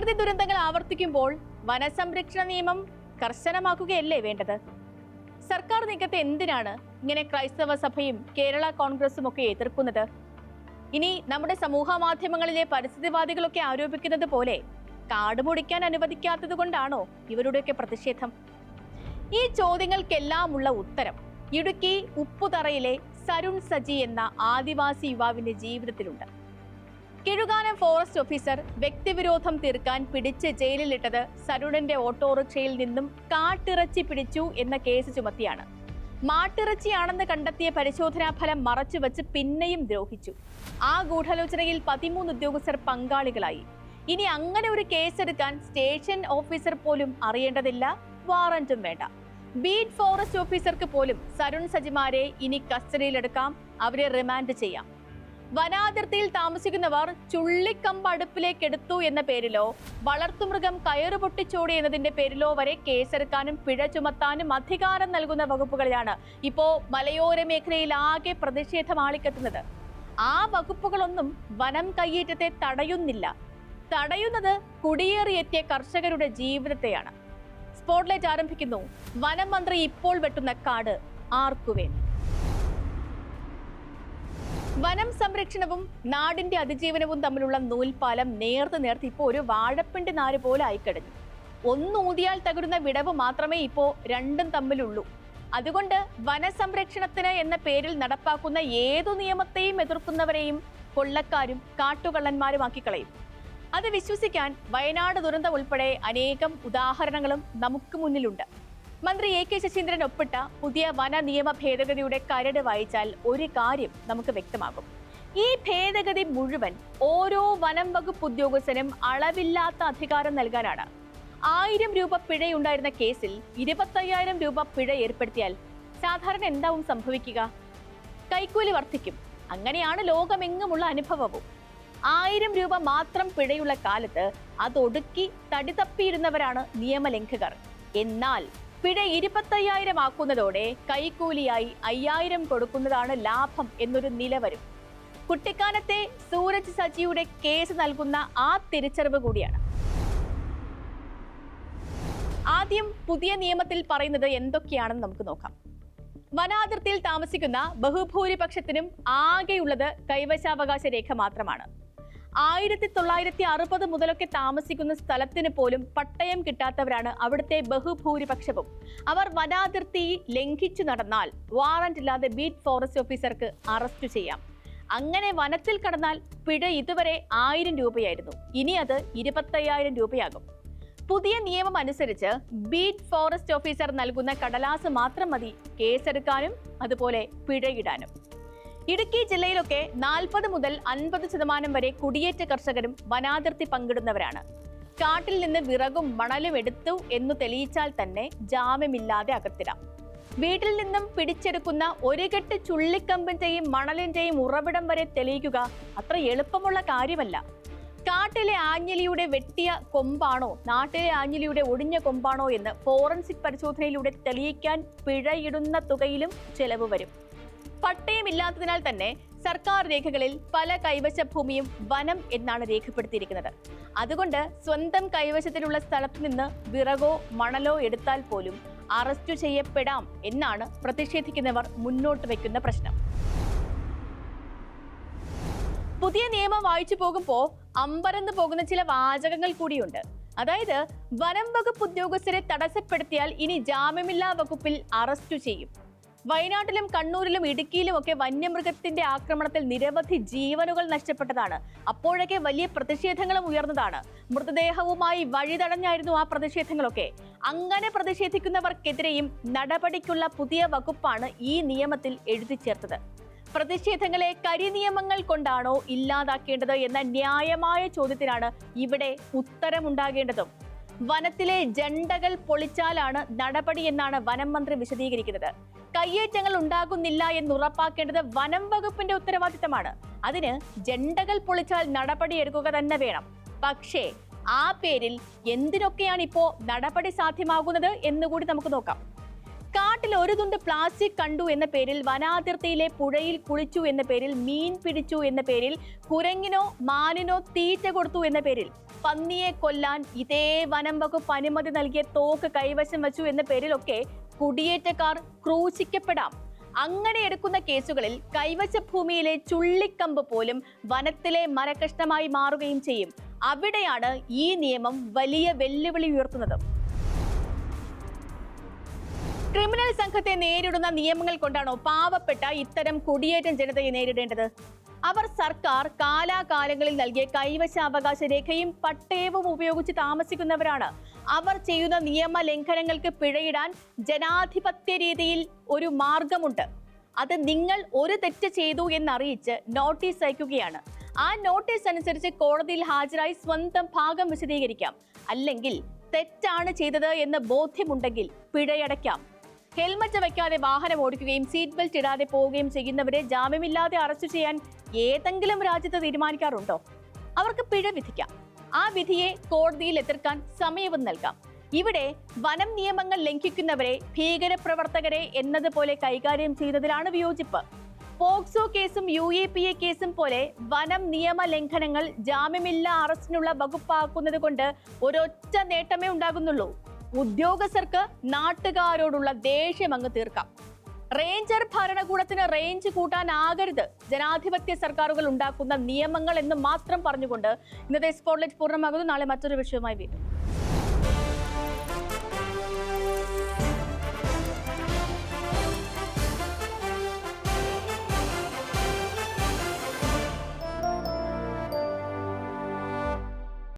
പ്രകൃതി ദുരന്തങ്ങൾ ആവർത്തിക്കുമ്പോൾ വനസംരക്ഷണ നിയമം കർശനമാക്കുകയല്ലേ വേണ്ടത്? സർക്കാർ നീക്കത്തെ എന്തിനാണ് ഇങ്ങനെ ക്രൈസ്തവ സഭയും കേരള കോൺഗ്രസും ഒക്കെ എതിർക്കുന്നത്? ഇനി നമ്മുടെ സമൂഹ മാധ്യമങ്ങളിലെ പരിസ്ഥിതിവാദികളൊക്കെ ആരോപിക്കുന്നത് പോലെ കാട് മുടിക്കാൻ അനുവദിക്കാത്തത് കൊണ്ടാണോ ഇവരുടെയൊക്കെ പ്രതിഷേധം? ഈ ചോദ്യങ്ങൾക്കെല്ലാമുള്ള ഉത്തരം ഇടുക്കി ഉപ്പുതറയിലെ സരുൺ സജി എന്ന ആദിവാസി യുവാവിന്റെ ജീവിതത്തിലുണ്ട്. കിഴുകാനം ഫോറസ്റ്റ് ഓഫീസർ വ്യക്തിവിരോധം തീർക്കാൻ പിടിച്ച് ജയിലിലിട്ടത് സരുണിന്റെ ഓട്ടോറിക്ഷയിൽ നിന്നും കാട്ടിറച്ചി പിടിച്ചു എന്ന കേസ് ചുമത്തിയാണ്. മാട്ടിറച്ചിയാണെന്ന് കണ്ടെത്തിയ പരിശോധനാ ഫലം മറച്ചുവെച്ച് പിന്നെയും ദ്രോഹിച്ചു. ആ ഗൂഢാലോചനയിൽ 13 ഉദ്യോഗസ്ഥർ പങ്കാളികളായി. ഇനി അങ്ങനെ ഒരു കേസെടുക്കാൻ സ്റ്റേഷൻ ഓഫീസർ പോലും അറിയേണ്ടതില്ല, വാറന്റും വേണ്ട. ബീറ്റ് ഫോറസ്റ്റ് ഓഫീസർക്ക് പോലും സരുൺ സജിമാരെ ഇനി കസ്റ്റഡിയിലെടുക്കാം, അവരെ റിമാൻഡ് ചെയ്യാം. വനാതിർത്തിയിൽ താമസിക്കുന്നവർ ചുള്ളിക്കമ്പ് അടുപ്പിലേക്ക് എടുത്തു എന്ന പേരിലോ വളർത്തുമൃഗം കയറു പൊട്ടിച്ചോടി എന്നതിന്റെ പേരിലോ വരെ കേസെടുക്കാനും പിഴ ചുമത്താനും അധികാരം നൽകുന്ന വകുപ്പുകളിലാണ് ഇപ്പോ മലയോര മേഖലയിൽ ആകെ പ്രതിഷേധം ആളിക്കത്തുന്നത്. ആ വകുപ്പുകളൊന്നും വനം കയ്യേറ്റത്തെ തടയുന്നില്ല. തടയുന്നത് കുടിയേറിയെത്തിയ കർഷകരുടെ ജീവിതത്തെയാണ്. സ്പോട്ട്ലൈറ്റ് ആരംഭിക്കുന്നു. വനം മന്ത്രി ഇപ്പോൾ വെട്ടുന്ന കാട് ആർക്കുവേണ്ടി? വനം സംരക്ഷണവും നാടിന്റെ അതിജീവനവും തമ്മിലുള്ള നൂൽപാലം നേർത്ത് ഇപ്പോൾ ഒരു വാഴപ്പിണ്ടി നാര് പോലെ ആയിക്കഴിഞ്ഞു. ഒന്നൂതിയാൽ തകരുന്ന വിടവ് മാത്രമേ ഇപ്പോ രണ്ടും തമ്മിലുള്ളൂ. അതുകൊണ്ട് വനസംരക്ഷണത്തിന് എന്ന പേരിൽ നടപ്പാക്കുന്ന ഏതു നിയമത്തെയും എതിർക്കുന്നവരെയും കൊള്ളക്കാരും കാട്ടുകള്ളന്മാരുമാക്കി കളയും. അത് വിശ്വസിക്കാൻ വയനാട് ദുരന്തം ഉൾപ്പെടെ അനേകം ഉദാഹരണങ്ങളും നമുക്ക് മുന്നിലുണ്ട്. മന്ത്രി AK ശശീന്ദ്രൻ ഒപ്പിട്ട പുതിയ വന നിയമ ഭേദഗതിയുടെ കരട് വായിച്ചാൽ ഒരു കാര്യം നമുക്ക് വ്യക്തമാകും. ഈ ഭേദഗതി മുഴുവൻ ഓരോ വനം വകുപ്പ് ഉദ്യോഗസ്ഥനും അളവില്ലാത്ത അധികാരം നൽകാനാണ്. 1000 രൂപ പിഴയുണ്ടായിരുന്ന കേസിൽ 25,000 രൂപ പിഴ ഏർപ്പെടുത്തിയാൽ സാധാരണ എന്താവും സംഭവിക്കുക? കൈക്കൂലി വർദ്ധിക്കും. അങ്ങനെയാണ് ലോകമെങ്ങുമുള്ള അനുഭവവും. 1000 രൂപ മാത്രം പിഴയുള്ള കാലത്ത് അതൊടുക്കി തടിതപ്പിയിരുന്നവരാണ് നിയമലംഘകർ. എന്നാൽ പിഴ 25,000 ആക്കുന്നതോടെ കൈക്കൂലിയായി 5,000 കൊടുക്കുന്നതാണ് ലാഭം എന്നൊരു നില വരും. കുട്ടിക്കാനത്തെ സൂരജ് സജിയുടെ കേസ് നൽകുന്ന ആ തിരിച്ചറിവ് കൂടിയാണ്. ആദ്യം പുതിയ നിയമത്തിൽ പറയുന്നത് എന്തൊക്കെയാണെന്ന് നമുക്ക് നോക്കാം. വനാതിർത്തിയിൽ താമസിക്കുന്ന ബഹുഭൂരിപക്ഷത്തിനും ആകെയുള്ളത് കൈവശാവകാശ രേഖ മാത്രമാണ്. 1960 മുതലൊക്കെ താമസിക്കുന്ന സ്ഥലത്തിന് പോലും പട്ടയം കിട്ടാത്തവരാണ് അവിടുത്തെ ബഹുഭൂരിപക്ഷവും. അവർ വനാതിർത്തി ലംഘിച്ചു നടന്നാൽ വാറന്റ് ഇല്ലാതെ ബീറ്റ് ഫോറസ്റ്റ് ഓഫീസർക്ക് അറസ്റ്റ് ചെയ്യാം. അങ്ങനെ വനത്തിൽ കടന്നാൽ പിഴ ഇതുവരെ 1000 രൂപയായിരുന്നു. ഇനി അത് 25,000 രൂപയാകും. പുതിയ നിയമം അനുസരിച്ച് ബീറ്റ് ഫോറസ്റ്റ് ഓഫീസർ നൽകുന്ന കടലാസ് മാത്രം മതി കേസെടുക്കാനും അതുപോലെ പിഴയിടാനും. ഇടുക്കി ജില്ലയിലൊക്കെ 40 മുതൽ 50% വരെ കുടിയേറ്റ കർഷകരും വനാതിർത്തി പങ്കിടുന്നവരാണ്. കാട്ടിൽ നിന്ന് വിറകും മണലും എടുത്തു എന്ന് തെളിയിച്ചാൽ തന്നെ ജാമ്യമില്ലാതെ അകത്തിടാം. വീട്ടിൽ നിന്നും പിടിച്ചെടുക്കുന്ന ഒരു കെട്ട് ചുള്ളിക്കമ്പിന്റെയും മണലിന്റെയും ഉറവിടം വരെ തെളിയിക്കുക അത്ര എളുപ്പമുള്ള കാര്യമല്ല. കാട്ടിലെ ആഞ്ഞിലിയുടെ വെട്ടിയ കൊമ്പാണോ നാട്ടിലെ ആഞ്ഞിലിയുടെ ഒടിഞ്ഞ കൊമ്പാണോ എന്ന് ഫോറൻസിക് പരിശോധനയിലൂടെ തെളിയിക്കാൻ പിഴയിടുന്ന തുകയിലും ചെലവ് വരും. പട്ടയമില്ലാത്തതിനാൽ തന്നെ സർക്കാർ രേഖകളിൽ പല കൈവശ ഭൂമിയും വനം എന്നാണ് രേഖപ്പെടുത്തിയിരിക്കുന്നത്. അതുകൊണ്ട് സ്വന്തം കൈവശത്തിലുള്ള സ്ഥലത്ത് നിന്ന് വിറകോ മണലോ എടുത്താൽ പോലും അറസ്റ്റ് ചെയ്യപ്പെടാം എന്നാണ് പ്രതിഷേധിക്കുന്നവർ മുന്നോട്ട് വയ്ക്കുന്ന പ്രശ്നം. പുതിയ നിയമം വായിച്ചു പോകുമ്പോൾ അമ്പരന്ന് പോകുന്ന ചില വാചകങ്ങൾ കൂടിയുണ്ട്. അതായത് വനം വകുപ്പ് ഉദ്യോഗസ്ഥരെ തടസ്സപ്പെടുത്തിയാൽ ഇനി ജാമ്യമില്ലാ വകുപ്പിൽ അറസ്റ്റ് ചെയ്യും. വയനാട്ടിലും കണ്ണൂരിലും ഇടുക്കിയിലും ഒക്കെ വന്യമൃഗത്തിന്റെ ആക്രമണത്തിൽ നിരവധി ജീവനുകൾ നഷ്ടപ്പെട്ടതാണ്. അപ്പോഴൊക്കെ വലിയ പ്രതിഷേധങ്ങളും ഉയർന്നതാണ്. മൃതദേഹവുമായി വഴിതടഞ്ഞായിരുന്നു ആ പ്രതിഷേധങ്ങളൊക്കെ. അങ്ങനെ പ്രതിഷേധിക്കുന്നവർക്കെതിരെയും നടപടിക്കുള്ള പുതിയ വകുപ്പാണ് ഈ നിയമത്തിൽ എഴുതി ചേർത്തത്. പ്രതിഷേധങ്ങളെ കരിനിയമങ്ങൾ കൊണ്ടാണോ ഇല്ലാതാക്കേണ്ടത് എന്ന ന്യായമായ ചോദ്യത്തിനാണ് ഇവിടെ ഉത്തരമുണ്ടാകേണ്ടതും. വനത്തിലെ ജണ്ടകൾ പൊളിച്ചാലാണ് നടപടി എന്നാണ് വനം മന്ത്രി വിശദീകരിക്കുന്നത്. കയ്യേറ്റങ്ങൾ ഉണ്ടാകുന്നില്ല എന്ന് ഉറപ്പാക്കേണ്ടത് വനം വകുപ്പിന്റെ ഉത്തരവാദിത്തമാണ്. അതിന് ജണ്ടകൾ പൊളിച്ചാൽ നടപടി എടുക്കുക തന്നെ വേണം. പക്ഷേ ആ പേരിൽ എന്തിനൊക്കെയാണ് ഇപ്പോ നടപടി സാധ്യമാകുന്നത് എന്നുകൂടി നമുക്ക് നോക്കാം. കാട്ടിൽ ഒരു തുണ്ട് പ്ലാസ്റ്റിക് കണ്ടു എന്ന പേരിൽ, വനാതിർത്തിയിലെ പുഴയിൽ കുളിച്ചു എന്ന പേരിൽ, മീൻ പിടിച്ചു എന്ന പേരിൽ, കുരങ്ങിനോ മാനിനോ തീറ്റ കൊടുത്തു എന്ന പേരിൽ പന്നിയെ കൊല്ലാൻ ഇതേ വനം വകുപ്പ് അനുമതി നൽകിയ തോക്ക് കൈവശം വെച്ചു എന്ന പേരിലൊക്കെ കുടിയേറ്റക്കാർ ക്രൂശിക്കപ്പെടാം. അങ്ങനെ എടുക്കുന്ന കേസുകളിൽ കൈവശ ഭൂമിയിലെ ചുള്ളിക്കമ്പ് പോലും വനത്തിലെ മരകഷ്ണമായി മാറുകയും ചെയ്യും. അവിടെയാണ് ഈ നിയമം വലിയ വെല്ലുവിളി ഉയർത്തുന്നത്. ക്രിമിനൽ സംഘത്തെ നേരിടുന്ന നിയമങ്ങൾ കൊണ്ടാണോ പാവപ്പെട്ട ഇത്തരം കുടിയേറ്റം ജനതയെ നേരിടേണ്ടത്? അവർ സർക്കാർ കാലാകാലങ്ങളിൽ നൽകിയ കൈവശാവകാശ രേഖയും പട്ടയവും ഉപയോഗിച്ച് താമസിക്കുന്നവരാണ്. അവർ ചെയ്യുന്ന നിയമ ലംഘനങ്ങൾക്ക് പിഴയിടാൻ ജനാധിപത്യ രീതിയിൽ ഒരു മാർഗമുണ്ട്. അത് നിങ്ങൾ ഒരു തെറ്റ് ചെയ്തു എന്നറിയിച്ച് നോട്ടീസ് അയക്കുകയാണ്. ആ നോട്ടീസ് അനുസരിച്ച് കോടതിയിൽ ഹാജരായി സ്വന്തം ഭാഗം വിശദീകരിക്കാം. അല്ലെങ്കിൽ തെറ്റാണ് ചെയ്തത് എന്ന് ബോധ്യമുണ്ടെങ്കിൽ പിഴയടയ്ക്കാം. ഹെൽമറ്റ് വയ്ക്കാതെ വാഹനം ഓടിക്കുകയും സീറ്റ് ബെൽറ്റ് ഇടാതെ പോവുകയും ചെയ്യുന്നവരെ ജാമ്യമില്ലാതെ അറസ്റ്റ് ചെയ്യാൻ ഏതെങ്കിലും രാജ്യത്ത് തീരുമാനിക്കാറുണ്ടോ? അവർക്ക് പിഴ വിധിക്കാം. ആ വിധിയെ കോടതിയിൽ എതിർക്കാൻ സമയവും നൽകാം. ഇവിടെ വനം നിയമങ്ങൾ ലംഘിക്കുന്നവരെ ഭീകരപ്രവർത്തകരെ എന്നതുപോലെ കൈകാര്യം ചെയ്യുന്നതിലാണ് വിയോജിപ്പ്. പോക്സോ കേസും UAPA കേസും പോലെ വനം നിയമ ലംഘനങ്ങൾ ജാമ്യമില്ലാ അറസ്റ്റിനുള്ള വകുപ്പാക്കുന്നത് കൊണ്ട് ഒരൊറ്റ നേട്ടമേ ഉണ്ടാകുന്നുള്ളൂ. ഉദ്യോഗസ്ഥർക്ക് നാട്ടുകാരോടുള്ള ദേഷ്യം അങ്ങ് തീർക്കാം. റേഞ്ചർ ഭരണകൂടത്തിന് റേഞ്ച് കൂട്ടാനാകരുത് ജനാധിപത്യ സർക്കാരുകൾ ഉണ്ടാക്കുന്ന നിയമങ്ങൾ എന്ന് മാത്രം പറഞ്ഞുകൊണ്ട് ഇന്നത്തെ സ്പോട്ട്ലൈറ്റ് പൂർണ്ണമാകുന്നു. നാളെ മറ്റൊരു വിഷയവുമായി വീണ്ടും.